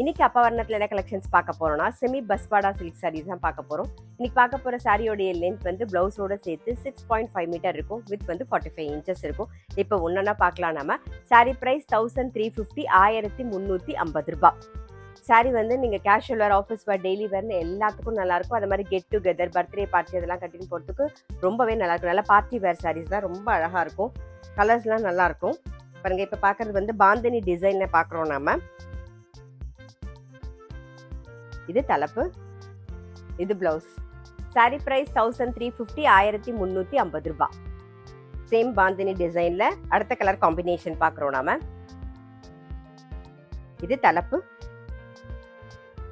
இன்னைக்கு அப்பா வர்ணத்தில் என்ன கலெக்ஷன்ஸ் பார்க்க போறோம்னா செமி பஸ்வாடா சில்க் சாரீஸ் தான் பார்க்க போறோம். இன்னைக்கு பார்க்க போற சாரியோடைய லென்த் வந்து பிளவுஸோட சேர்த்து 6.5 மீட்டர் இருக்கும். வித் வந்து 45 இன்ச்சஸ் இருக்கும். இப்போ ஒன்னொன்னா பார்க்கலாம். நம்ம சாரி பிரைஸ் 1350 1350 ரூபாய். சாரி வந்து நீங்க casual wear, office wear, daily வேர்னு எல்லாத்துக்கும் நல்லா இருக்கும். அது மாதிரி கெட் டுகெதர், பர்த்டே பார்ட்டி அதெல்லாம் கட்டின்னு போறதுக்கு ரொம்பவே நல்லா இருக்கும். நல்லா பார்ட்டி வேர் சாரீஸ் தான், ரொம்ப அழகா இருக்கும். கலர்ஸ்லாம் நல்லா இருக்கும். பாருங்க, இப்போ பார்க்கறது வந்து பாந்தினி டிசைன்ல பார்க்குறோம் நாம. இது தலைப்பு, இது பிளவுஸ். சாரி பிரைஸ் 1350 1350 ரூபாய். சேம் பாந்தினி டிசைன்ல அடுத்த கலர் காம்பினேஷன் பார்க்குறோம் நாம. இது தலைப்பு,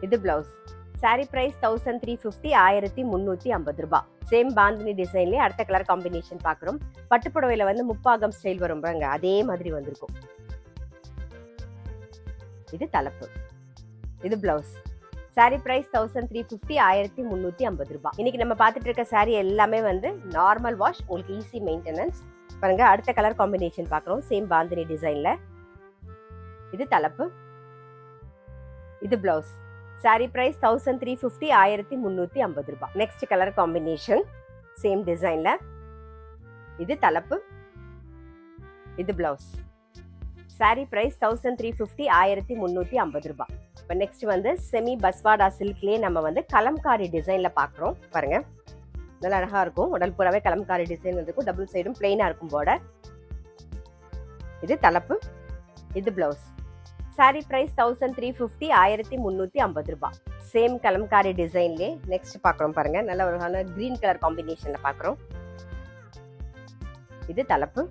இது பிளவுஸ். சாரி பிரைஸ் 1350 1350 ரூபாய். சேம் பாந்தினி டிசைன்லயே அடுத்த கலர் காம்பினேஷன் பார்க்குறோம். பட்டுப்புடவையில வந்து முப்பாகம் ஸ்டைல் வரும் பாருங்க, அதே மாதிரி வந்திருக்கும். இது தலைப்பு, இது பிளவுஸ். சாரி பிரைஸ் 1350 1350 ரூபாய். இன்னைக்கு நம்ம பார்த்துட்டு இருக்க சாரி எல்லாமே வந்து நார்மல் வாஷ், உங்களுக்கு ஈஸி மெயின்டெனன்ஸ். பாருங்க, அடுத்த கலர் காம்பினேஷன் பார்க்குறோம். சேம் பாந்தினி டிசைன்ல. இது தலைப்பு, இது பிளவுஸ். சாரி பிரைஸ் 1350 1350 ரூபாய். நெக்ஸ்ட் கலர் காம்பினேஷன் சேம் டிசைன்ல. இது தலைப்பு, இது பிளவுஸ். சாரி பிரைஸ் 1350 1350 ரூபாய். இப்போ நெக்ஸ்ட் வந்து செமி பஸ்வாடா சில்க்லேயே நம்ம வந்து கலம்காரி டிசைன்ல பார்க்குறோம். பாருங்க, நல்லா அழகா இருக்கும். உடல் பூராவே கலம்காரி டிசைன் இருக்கும். டபுள் சைடும் பிளெயினா இருக்கும் பார்டர். இது தலைப்பு, இது பிளவுஸ். சாரி பிரைஸ் 1350 1350 ரூபாய். சேம் கலம்காரி டிசைன்லேயே நெக்ஸ்ட் பார்க்குறோம். பாருங்க, நல்ல ஒரு கிரீன் கலர் காம்பினேஷன்ல பார்க்குறோம். இது தலைப்பு,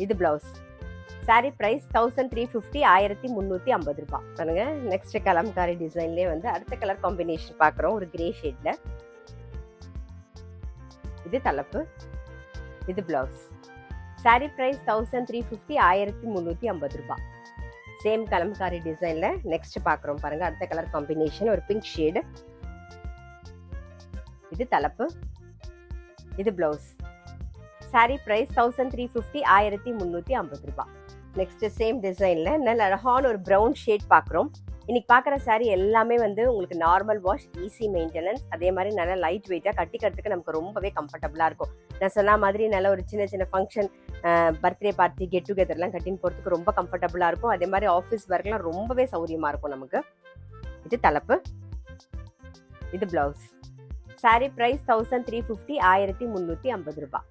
இது பிளவுஸ். சாரி பிரைஸ் 1350 1350 ரூபாய். பாருங்க, நெக்ஸ்ட் கலம்காரி டிசைன்லேயே வந்து அடுத்த கலர் காம்பினேஷன் பார்க்குறோம், ஒரு கிரே ஷேட்ல. இது தலைப்பு, இது பிளவுஸ். சாரி பிரைஸ் 1350 1350 ரூபாய். சேம் கலம்காரி டிசைன்ல நெக்ஸ்ட் பார்க்குறோம். பாருங்க, அடுத்த கலர் காம்பினேஷன் ஒரு பிங்க் ஷேடு. இது தலைப்பு, இது பிளவுஸ். சாரி பிரைஸ் 1350 1350 ரூபாய். நெக்ஸ்ட் சேம் டிசைன்ல நல்ல அழகான ஒரு ப்ரௌன் ஷேட் பார்க்குறோம். இன்னைக்கு பார்க்குற சாரி எல்லாமே வந்து உங்களுக்கு நார்மல் வாஷ், ஈஸி மெயின்டெனன்ஸ். அதே மாதிரி நல்லா லைட் வெயிட்டாக கட்டிக்கிறதுக்கு நமக்கு ரொம்பவே கம்ஃபர்டபுளாக இருக்கும். நான் சொன்ன மாதிரி நல்ல ஒரு சின்ன சின்ன ஃபங்க்ஷன், பர்த்டே பார்ட்டி, கெட் டுகெதர்லாம் கட்டின்னு போகிறதுக்கு ரொம்ப கம்ஃபர்டபுளாக இருக்கும். அதே மாதிரி ஆஃபீஸ் ஒர்க்லாம் ரொம்பவே சௌரியமாக இருக்கும் நமக்கு. இது தலைப்பு, இது பிளவுஸ். சாரி பிரைஸ் 1350 1350 ரூபாய்.